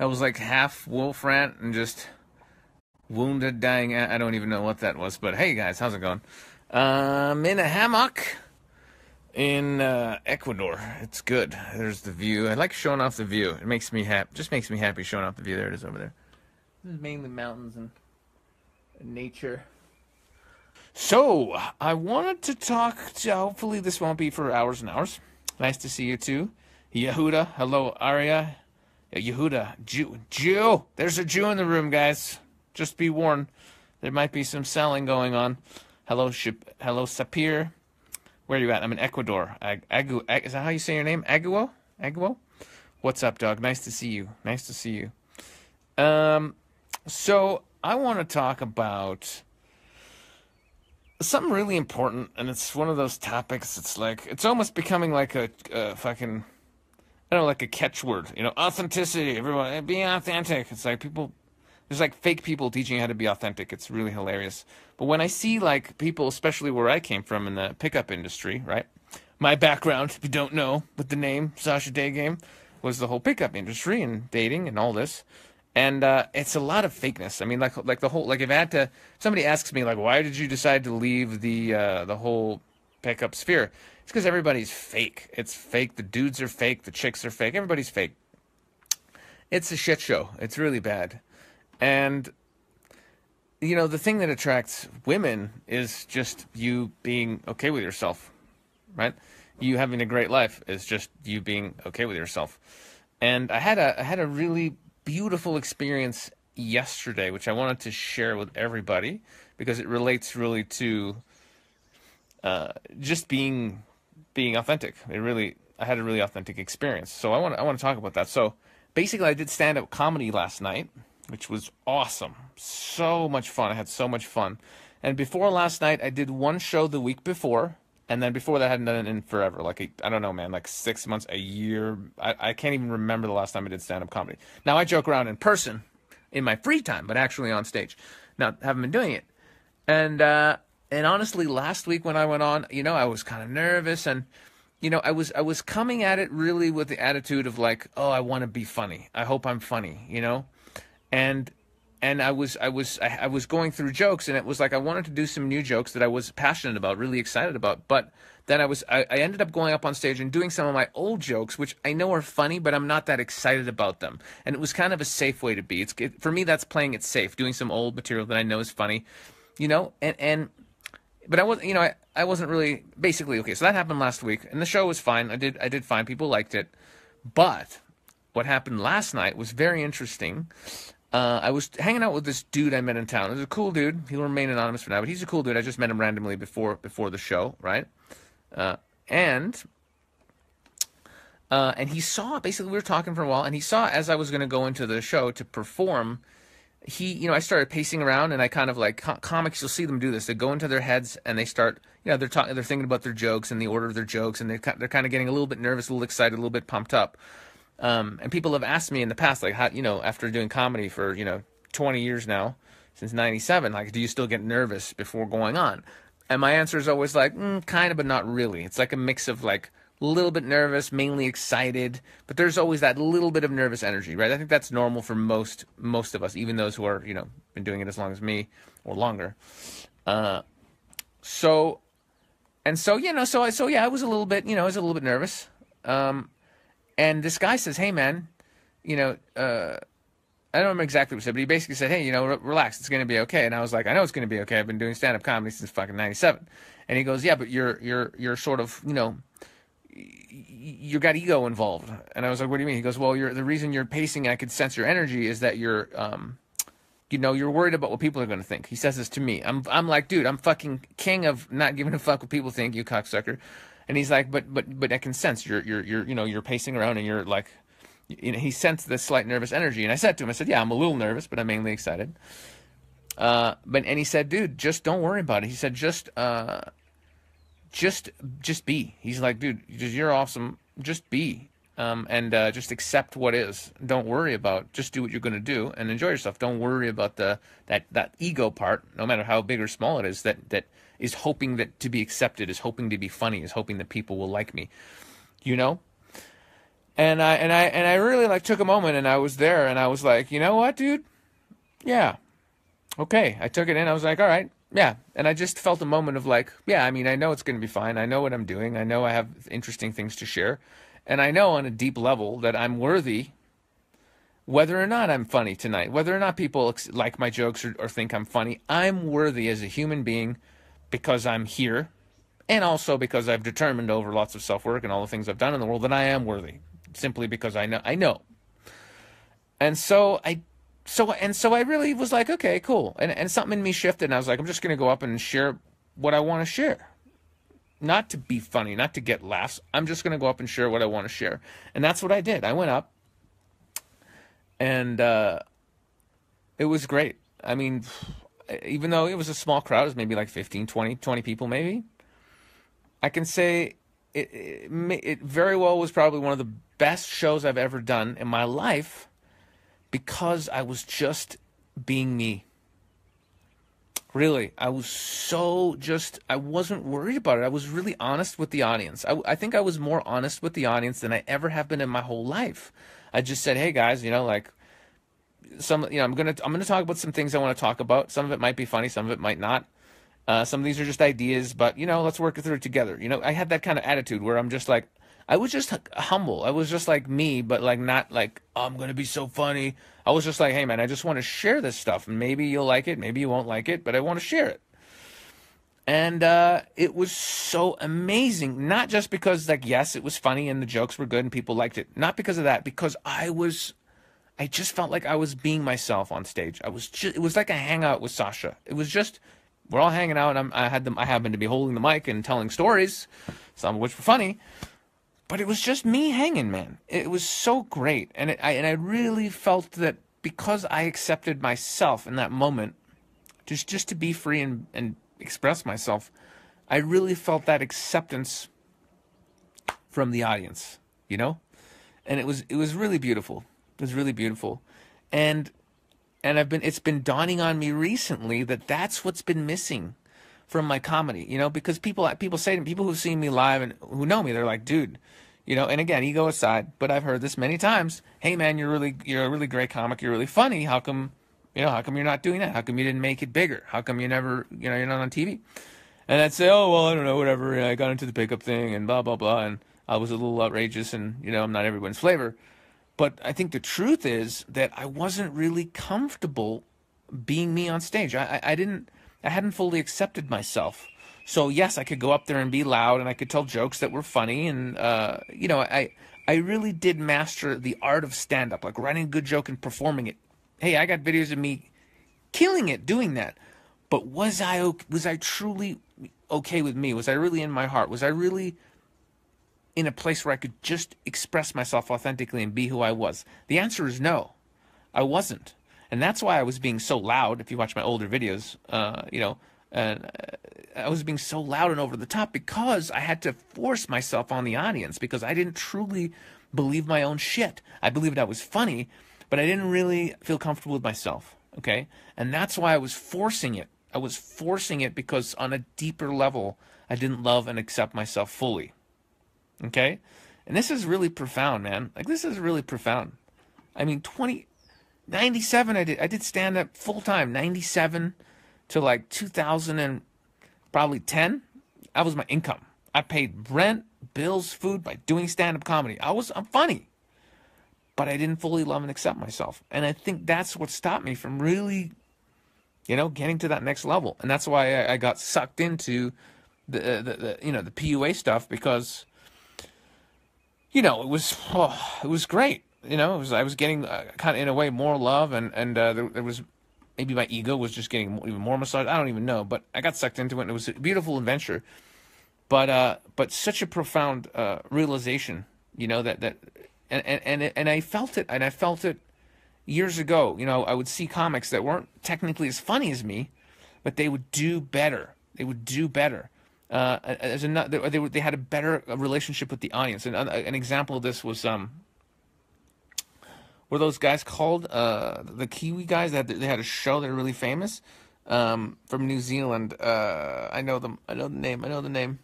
I was like half wolf rant and just wounded, dying. I don't even know what that was, but hey guys, how's it going? I'm in a hammock in Ecuador. It's good. There's the view. I like showing off the view. It makes me happy. Just makes me happy showing off the view. There it is over there. This is mainly mountains and nature. So I wanted to talk. Hopefully this won't be for hours and hours. Nice to see you too, Yehuda. Hello, Arya. Yehuda, Jew. There's a Jew in the room, guys. Just be warned. There might be some selling going on. Hello, Sapir. Where are you at? I'm in Ecuador. Is that how you say your name? Aguo? What's up, dog? Nice to see you. So I want to talk about something really important, and it's one of those topics. It's like, it's almost becoming like a fucking, I don't know, like a catchword. Authenticity. Everyone, being authentic. It's like people, there's like fake people teaching you how to be authentic. It's really hilarious. But when I see like people, especially where I came from in the pickup industry, right? My background, if you don't know, with the name Sasha Day Game, was the whole pickup industry and dating and all this. And it's a lot of fakeness. I mean, like the whole, like if somebody asks me like, why did you decide to leave the whole pickup sphere? It's because everybody's fake. It's fake. The dudes are fake. The chicks are fake. Everybody's fake. It's a shit show. It's really bad. And the thing that attracts women is just you being okay with yourself, right? You having a great life is just you being okay with yourself. And I had a really beautiful experience yesterday, which I wanted to share with everybody because it relates really to just being authentic. I had a really authentic experience. So I want to talk about that. So basically, I did stand-up comedy last night, which was awesome. So much fun. I had so much fun. And before last night, I did one show the week before. And then before that, I hadn't done it in forever. I don't know, man, like 6 months, a year. I can't even remember the last time I did stand-up comedy. Now, I joke around in person in my free time, but actually on stage. Now, haven't been doing it. And honestly, last week when I went on, I was kind of nervous. And, I was coming at it really with the attitude of like, oh, I want to be funny. I hope I'm funny, And I was going through jokes, and it was like I wanted to do some new jokes that I was passionate about, really excited about. But then I ended up going up on stage and doing some of my old jokes, which I know are funny, but I'm not that excited about them. And it was kind of a safe way to be. For me, that's playing it safe, doing some old material that I know is funny, But I wasn't really basically okay. So that happened last week, and the show was fine. I did fine. People liked it, but what happened last night was very interesting. I was hanging out with this dude I met in town. He's a cool dude. He'll remain anonymous for now, but he's a cool dude. I just met him randomly before the show, right? And he saw, basically we were talking for a while, and he saw as I was going to go into the show to perform, I started pacing around, and I kind of like, comics, you'll see them do this. They go into their heads, and they start, they're thinking about their jokes and the order of their jokes, and they're kind of getting a little bit nervous, a little excited, a little bit pumped up. And people have asked me in the past, like, how, after doing comedy for, 20 years now, since 97, like, do you still get nervous before going on? And my answer is always like, kind of, but not really. It's like a mix of like a little bit nervous, mainly excited, but there's always that little bit of nervous energy, right? I think that's normal for most of us, even those who are, been doing it as long as me or longer. I was a little bit, nervous. And this guy says, hey, man, I don't remember exactly what he said, but he basically said, hey, relax, it's going to be okay. And I was like, I know it's going to be okay. I've been doing stand-up comedy since fucking 97. And he goes, yeah, but you're sort of, you got ego involved. And I was like, what do you mean? He goes, well, the reason you're pacing, I could sense your energy, is that you're worried about what people are going to think. He says this to me. I'm like, dude, I'm fucking king of not giving a fuck what people think, you cocksucker. And he's like, but I can sense you're pacing around, and you're like, he sensed this slight nervous energy. And I said to him, I said, yeah, I'm a little nervous, but I'm mainly excited. And he said, dude, just don't worry about it. He said, just be. He's like, dude, you're awesome. Just be. And just accept what is. Don't worry about. Just do what you're going to do and enjoy yourself. Don't worry about that ego part, no matter how big or small it is. That is hoping that to be accepted, is hoping to be funny, is hoping that people will like me. And I really like took a moment, and I was there, and I was like, you know what, dude? Yeah, okay. I took it in. I was like, all right, yeah. And I just felt a moment of like, yeah. I mean, I know it's going to be fine. I know what I'm doing. I know I have interesting things to share, and I know on a deep level that I'm worthy, whether or not I'm funny tonight, whether or not people like my jokes or think I'm funny. I'm worthy as a human being because I'm here, and also because I've determined over lots of self work and all the things I've done in the world that I am worthy. Simply because I know. And so I really was like, okay, cool. And something in me shifted, and I was like, I'm just gonna go up and share what I want to share. Not to be funny, not to get laughs. I'm just gonna go up and share what I want to share. And that's what I did. I went up, and it was great. I mean, even though it was a small crowd, it was maybe like 15, 20 people maybe. I can say it very well was probably one of the best shows I've ever done in my life because I was just being me. Really, I was I wasn't worried about it. I was really honest with the audience. I think I was more honest with the audience than I ever have been in my whole life. I just said, hey guys, like I'm gonna talk about some things I want to talk about. Some of it might be funny, some of it might not. Some of these are just ideas, but let's work through it together. I had that kind of attitude where I'm just like, I was just humble. I was just like me, but like not like, oh, I'm gonna be so funny. I was just like, hey man, I just want to share this stuff. Maybe you'll like it, maybe you won't like it, but I want to share it. And it was so amazing. Not just because like, yes, it was funny and the jokes were good and people liked it. Not because of that, because I just felt like I was being myself on stage. It was like a hangout with Sasha. It was just, we're all hanging out, and I happened to be holding the mic and telling stories, some of which were funny, but it was just me hanging, man. It was so great, and I really felt that because I accepted myself in that moment, just to be free and express myself, I really felt that acceptance from the audience, and it was really beautiful. It was really beautiful, and it's been dawning on me recently that that's what's been missing from my comedy, because people say to me, people who've seen me live and who know me, they're like, dude, and again, ego aside, but I've heard this many times, hey man, you're a really great comic, you're really funny, how come you're not doing that? How come you didn't make it bigger? How come you never, you're not on TV? And I'd say, oh, well, I don't know, whatever, I got into the pickup thing and blah, blah, blah, and I was a little outrageous and, I'm not everyone's flavor. But I think the truth is that I wasn't really comfortable being me on stage. I hadn't fully accepted myself. So yes, I could go up there and be loud, and I could tell jokes that were funny, and I really did master the art of stand-up, like writing a good joke and performing it. Hey, I got videos of me killing it doing that. But was I truly okay with me? Was I really in my heart? Was I really in a place where I could just express myself authentically and be who I was? The answer is no, I wasn't. And that's why I was being so loud. If you watch my older videos, I was being so loud and over the top because I had to force myself on the audience because I didn't truly believe my own shit. I believed I was funny, but I didn't really feel comfortable with myself, okay? And that's why I was forcing it. I was forcing it because on a deeper level, I didn't love and accept myself fully. Okay? And this is really profound, man. Like, this is really profound. I mean, 97, I did stand up full time, 97 to like 2000 and probably 10. That was my income. I paid rent, bills, food by doing stand up comedy. I'm funny, but I didn't fully love and accept myself. And I think that's what stopped me from really, getting to that next level. And that's why I got sucked into the PUA stuff because, it was great. I was getting kind of in a way more love, and there was maybe my ego was just getting even more massage. I don't even know, but I got sucked into it, and it was a beautiful adventure. But such a profound realization, that and I felt it, and I felt it years ago. I would see comics that weren't technically as funny as me, but they would do better. They would do better. They had a better relationship with the audience. And an example of this was were those guys called the Kiwi guys? They had a show. They're really famous from New Zealand. I know them. I know the name.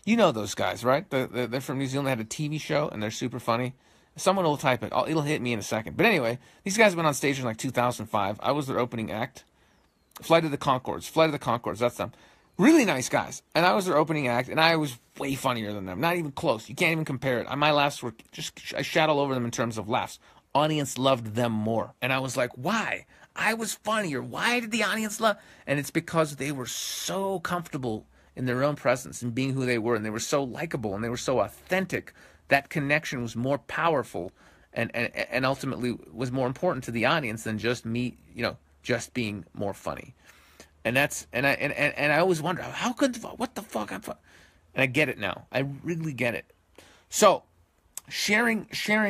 You know those guys, right? They're from New Zealand. They had a TV show, and they're super funny. Someone will type it. It'll hit me in a second. But anyway, these guys went on stage in like 2005. I was their opening act. Flight of the Conchords, that's them. Really nice guys. And I was their opening act, and I was way funnier than them. Not even close. You can't even compare it. My laughs were just, I shat all over them in terms of laughs. Audience loved them more. And I was like, why? I was funnier. Why did the audience love? And it's because they were so comfortable in their own presence and being who they were, and they were so likable, and they were so authentic. That connection was more powerful and ultimately was more important to the audience than just me, just being more funny. And that's and I always wonder, how could, what the fuck? And I get it now. I really get it. So sharing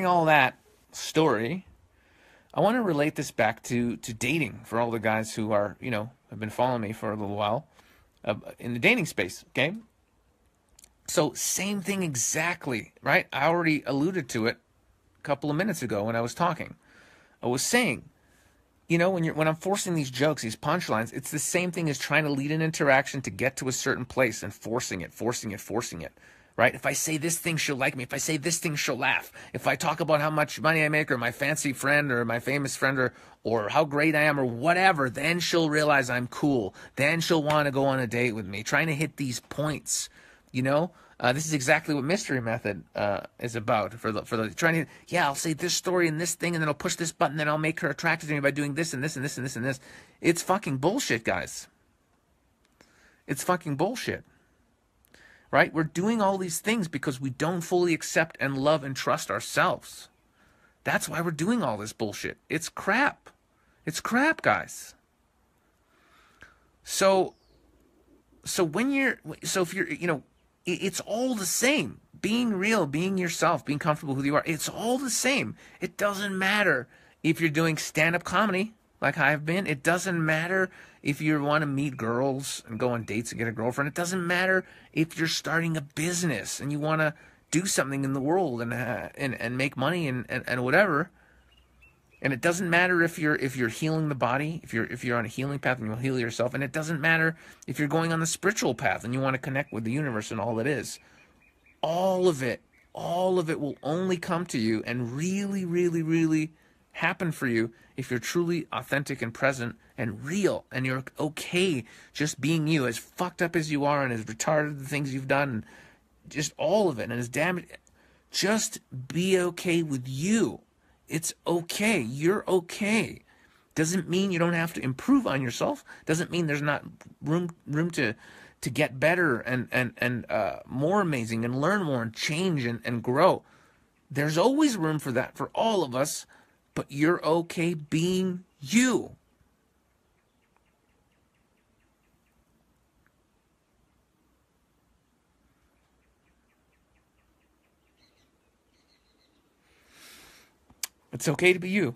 all that story, I want to relate this back to dating for all the guys who are, have been following me for a little while in the dating space, okay? So same thing exactly, right? I already alluded to it a couple of minutes ago when I was talking. I was saying, when I'm forcing these jokes, these punchlines, it's the same thing as trying to lead an interaction to get to a certain place and forcing it, right? If I say this thing, she'll like me. If I say this thing, she'll laugh. If I talk about how much money I make or my fancy friend or my famous friend or how great I am or whatever, then she'll realize I'm cool. Then she'll want to go on a date with me. Trying to hit these points, this is exactly what Mystery Method is about. For the trying to, I'll say this story and this thing, and then I'll push this button, and I'll make her attracted to me by doing this and this and this and this and this. It's fucking bullshit, guys. It's fucking bullshit. Right? We're doing all these things because we don't fully accept and love and trust ourselves. That's why we're doing all this bullshit. It's crap. It's crap, guys. So if you're, it's all the same. Being real, being yourself, being comfortable with who you are, it's all the same. It doesn't matter if you're doing stand-up comedy like I've been. It doesn't matter if you want to meet girls and go on dates and get a girlfriend. It doesn't matter if you're starting a business and you want to do something in the world and make money and whatever. And it doesn't matter if you're healing the body, if you're on a healing path and you'll heal yourself. And it doesn't matter if you're going on the spiritual path and you want to connect with the universe and all it is. All of it will only come to you and really, really, really happen for you if you're truly authentic and present and real, and you're okay just being you, as fucked up as you are and as retarded the things you've done, and just all of it, and as damaged. Just be okay with you. It's okay. You're okay. Doesn't mean you don't have to improve on yourself. Doesn't mean there's not room to get better and more amazing and learn more and change and grow. There's always room for that for all of us, but you're okay being you. It's okay to be you.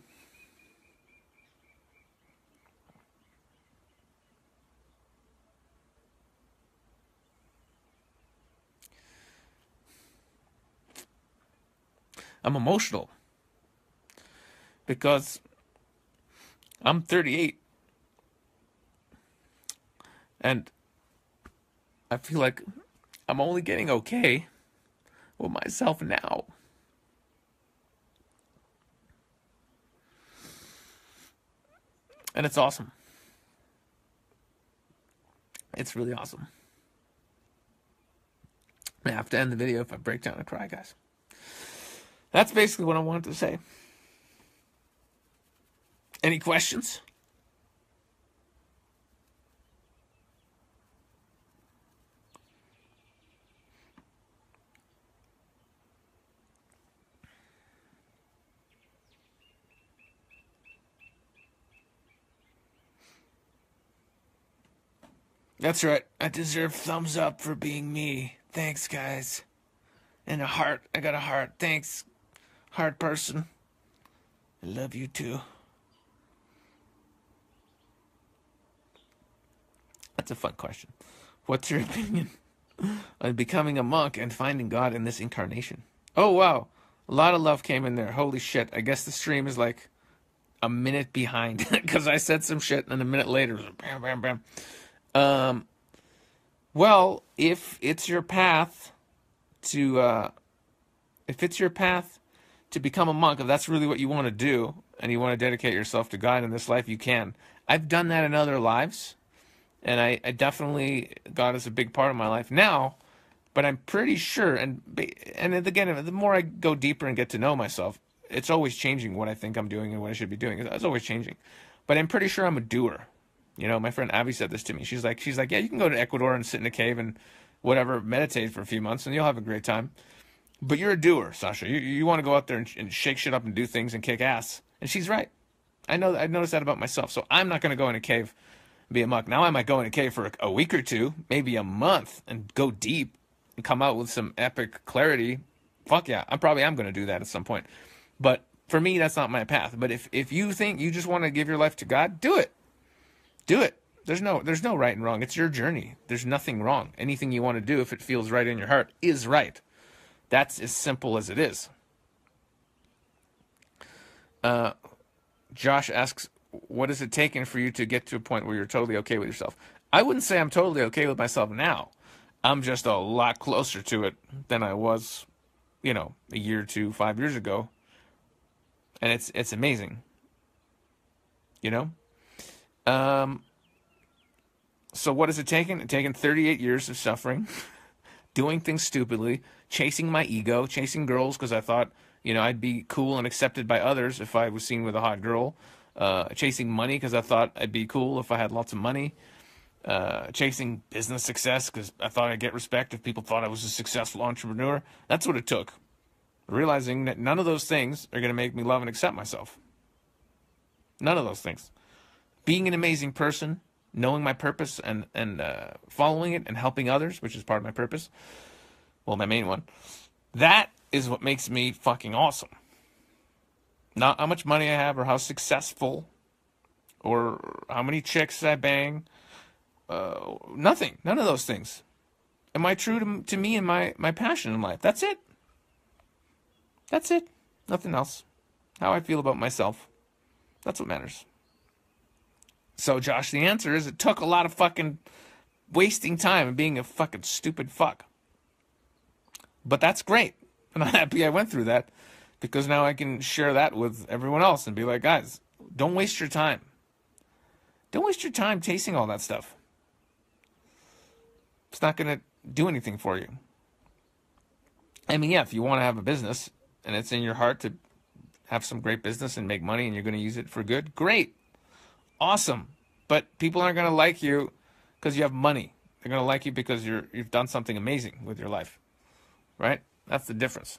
I'm emotional because I'm 38 and I feel like I'm only getting okay with myself now. And it's awesome. It's really awesome. I have to end the video if I break down and cry, guys. That's basically what I wanted to say. Any questions? That's right. I deserve thumbs up for being me. Thanks, guys. And a heart. I got a heart. Thanks, heart person. I love you too. That's a fun question. What's your opinion on becoming a monk and finding God in this incarnation? Oh, wow. A lot of love came in there. Holy shit. I guess the stream is like a minute behind because I said some shit and then a minute later it was bam, bam, bam. Well, if it's your path to if it's your path to become a monk, if that's really what you want to do, and you want to dedicate yourself to God in this life, you can. I've done that in other lives, and I definitely, God is a big part of my life now, but I'm pretty sure, and again, the more I go deeper and get to know myself, it's always changing what I think I'm doing and what I should be doing. It's always changing. But I'm pretty sure I'm a doer. You know, my friend Abby said this to me. She's like, yeah, you can go to Ecuador and sit in a cave and whatever, meditate for a few months, and you'll have a great time. But you're a doer, Sasha. You want to go out there and shake shit up and do things and kick ass. And she's right. I noticed that about myself. So I'm not going to go in a cave and be a monk. Now I might go in a cave for a week or two, maybe a month, and go deep and come out with some epic clarity. Fuck yeah, I probably am going to do that at some point. But for me, that's not my path. But if you think you just want to give your life to God, do it. Do it. There's no right and wrong. It's your journey. There's nothing wrong. Anything you want to do, if it feels right in your heart, is right. That's as simple as it is. Josh asks, what is it taking for you to get to a point where you're totally okay with yourself? I wouldn't say I'm totally okay with myself now. I'm just a lot closer to it than I was, a year or 2, 5 years ago. And it's amazing. So what is it taking? It's taken 38 years of suffering, doing things stupidly, chasing my ego, chasing girls because I thought, I'd be cool and accepted by others if I was seen with a hot girl, chasing money because I thought I'd be cool if I had lots of money, chasing business success because I thought I'd get respect if people thought I was a successful entrepreneur. That's what it took. Realizing that none of those things are going to make me love and accept myself. None of those things. Being an amazing person, knowing my purpose and following it and helping others, which is part of my purpose, well, my main one, that is what makes me fucking awesome. Not how much money I have or how successful or how many chicks I bang. Nothing. None of those things. Am I true to me and my passion in life? That's it. That's it. Nothing else. How I feel about myself. That's what matters. So, Josh, the answer is it took a lot of fucking wasting time and being a fucking stupid fuck. But that's great. And I'm happy I went through that because now I can share that with everyone else and be like, guys, don't waste your time. Don't waste your time chasing all that stuff. It's not going to do anything for you. I mean, yeah, if you want to have a business and it's in your heart to have some great business and make money and you're going to use it for good, great. Awesome. But people aren't going to like you because you have money. They're going to like you because you've done something amazing with your life. Right? That's the difference.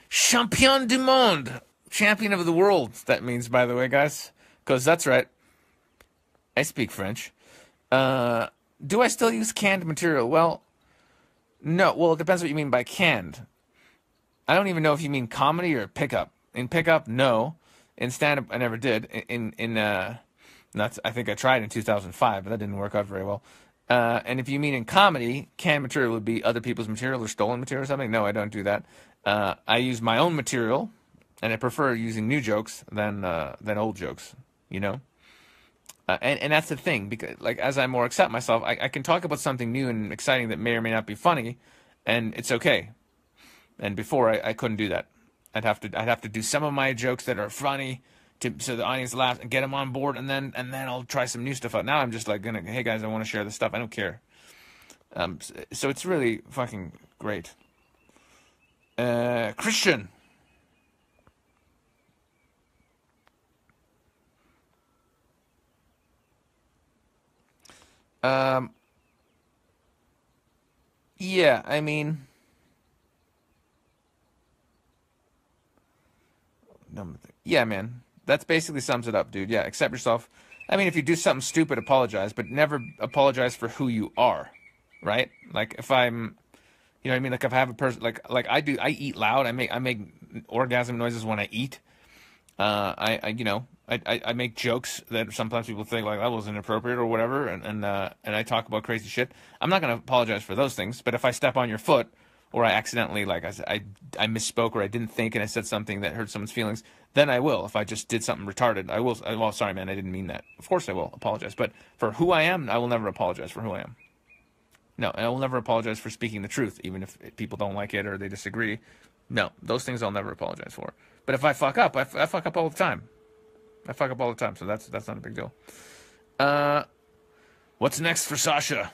Champion du monde. Champion of the world, that means, by the way, guys. Because that's right. I speak French. Do I still use canned material? Well, no. Well, it depends what you mean by canned. I don't even know if you mean comedy or pickup. In pickup, no. In stand-up, I never did. I think I tried in 2005, but that didn't work out very well. And if you mean in comedy, canned material would be other people's material or stolen material or something. No, I don't do that. I use my own material, and I prefer using new jokes than old jokes. And that's the thing, because as I more accept myself, I can talk about something new and exciting that may or may not be funny, and it's okay. And before I couldn't do that. I'd have to do some of my jokes that are funny so the audience laughs and get them on board, and then I'll try some new stuff out. Now I'm just hey guys, I want to share this stuff. I don't care. So it's really fucking great. Christian. Yeah, I mean, yeah, man. That's basically sums it up, dude. Yeah, accept yourself. I mean, if you do something stupid, apologize, but never apologize for who you are, right? Like if I'm, you know what I mean? Like if I have a person, like I do, I eat loud. I make orgasm noises when I eat. I make jokes that sometimes people think like that was inappropriate or whatever, and I talk about crazy shit. I'm not gonna apologize for those things, but if I step on your foot or I accidentally, like I misspoke, or I didn't think and I said something that hurt someone's feelings, then I will. If I just did something retarded, I will. Well, sorry, man, I didn't mean that. Of course I will apologize. But for who I am, I will never apologize for who I am. No, and I will never apologize for speaking the truth, even if people don't like it or they disagree. No, those things I'll never apologize for. But if I fuck up, I fuck up all the time. I fuck up all the time, so that's not a big deal. What's next for Sasha?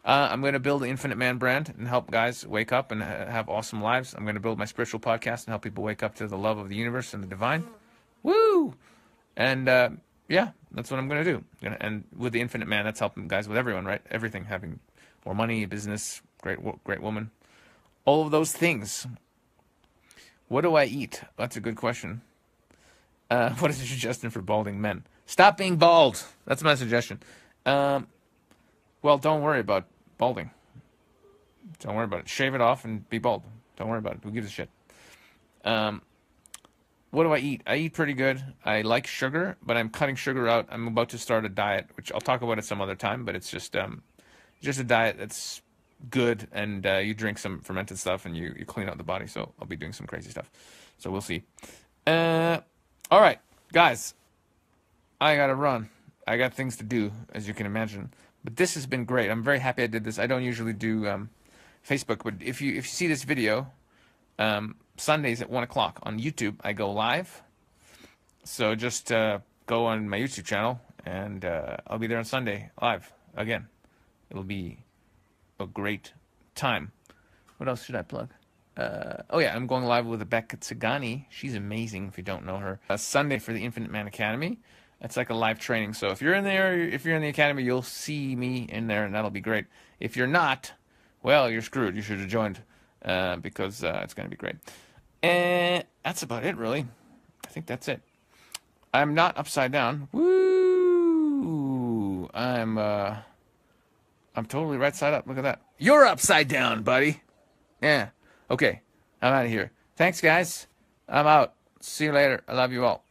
I'm going to build the Infinite Man brand and help guys wake up and have awesome lives. I'm going to build my spiritual podcast and help people wake up to the love of the universe and the divine. Woo! And yeah, that's what I'm going to do. And with the Infinite Man, that's helping guys with everyone, right? Everything, having more money, business, great woman. All of those things. What do I eat? That's a good question. What is your suggestion for balding men? Stop being bald. That's my suggestion. Well, don't worry about balding. Don't worry about it. Shave it off and be bald. Don't worry about it. Who gives a shit? What do I eat? I eat pretty good. I like sugar, but I'm cutting sugar out. I'm about to start a diet, which I'll talk about at some other time, but it's just a diet that's good, and you drink some fermented stuff, and you clean out the body, so I'll be doing some crazy stuff. So we'll see. All right, guys. I gotta run. I got things to do, as you can imagine. But this has been great. I'm very happy I did this. I don't usually do Facebook, but if you see this video, Sundays at 1 o'clock on YouTube, I go live. So just go on my YouTube channel, and I'll be there on Sunday live again. It'll be a great time. What else should I plug? Oh yeah, I'm going live with Rebecca Tsagani. She's amazing if you don't know her. Sunday for the Infinite Man Academy. It's like a live training. So if you're in there, if you're in the academy, you'll see me in there, and that'll be great. If you're not, well, you're screwed. You should have joined because it's going to be great. And that's about it, really. I think that's it. I'm not upside down. Woo! I'm totally right side up. Look at that. You're upside down, buddy. Yeah. Okay. I'm out of here. Thanks, guys. I'm out. See you later. I love you all.